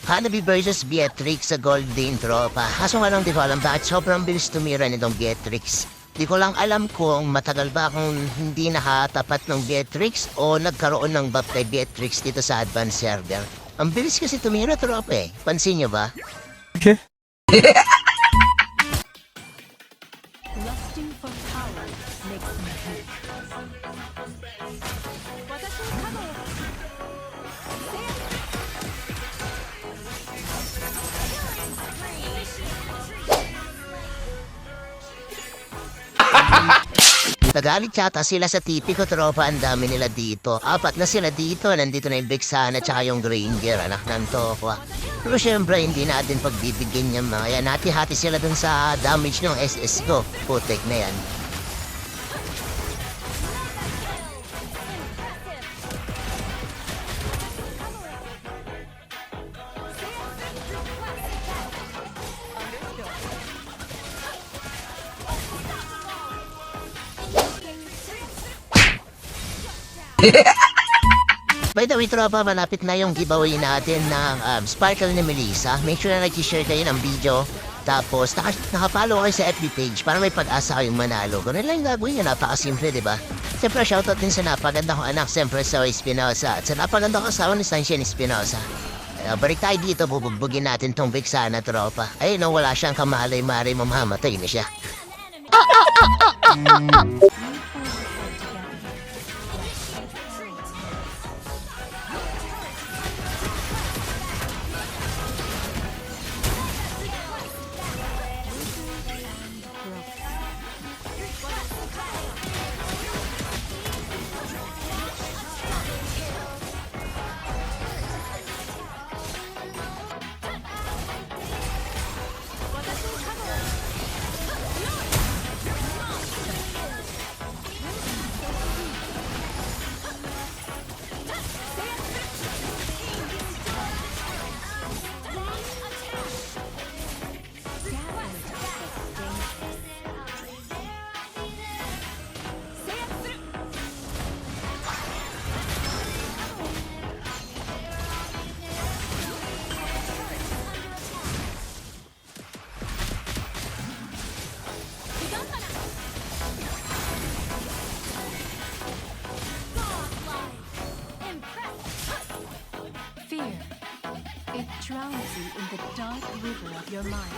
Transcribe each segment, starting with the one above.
Hanabi versus Beatrix sa Golden Tropa. Kaso nga lang di ko alam bakit sobrang bilis tumira nitong Beatrix. Di ko lang alam kung matagal ba akong hindi nakatapat ng Beatrix o nagkaroon ng buff kay Beatrix dito sa advanced server. Ang bilis kasi tumira, tropa eh. Pansin nyo ba? Okay. Lusting for power makes me weak. Nagalit yata sila sa tipi ko, tropa. Ang dami nila dito. Apat na sila dito. Nandito na yung Vexana tsaka yung Granger. Anak ng Tokwa. Pero syempre, hindi natin pagbibigyan niya mga yan. Hati-hati sila dun sa damage ng SS ko. Putek na yan. By the way, tropa, malapit na yung giveaway natin ng Sparkle ni Melissa. Make sure na nag-share kayo ng video. Tapos, nakapollow kayo sa FB page para may pag-asa kayong manalo. Ganun lang yung gagawin nyo, napakasimple, diba? Siyempre, shoutout din sa napaganda kong anak, siyempre sa Espinosa. At sa napaganda kong asawa ni Sunshine Espinosa. Balik tayo dito, bubugbugin natin tong Vexana, tropa. Ayun, no, wala siyang kamalay-mari, mamamatay na siya. Fear. It drowns you in the dark river of your mind.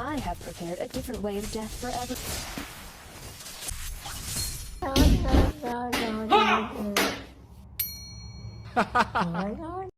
I have prepared a different way of death for every.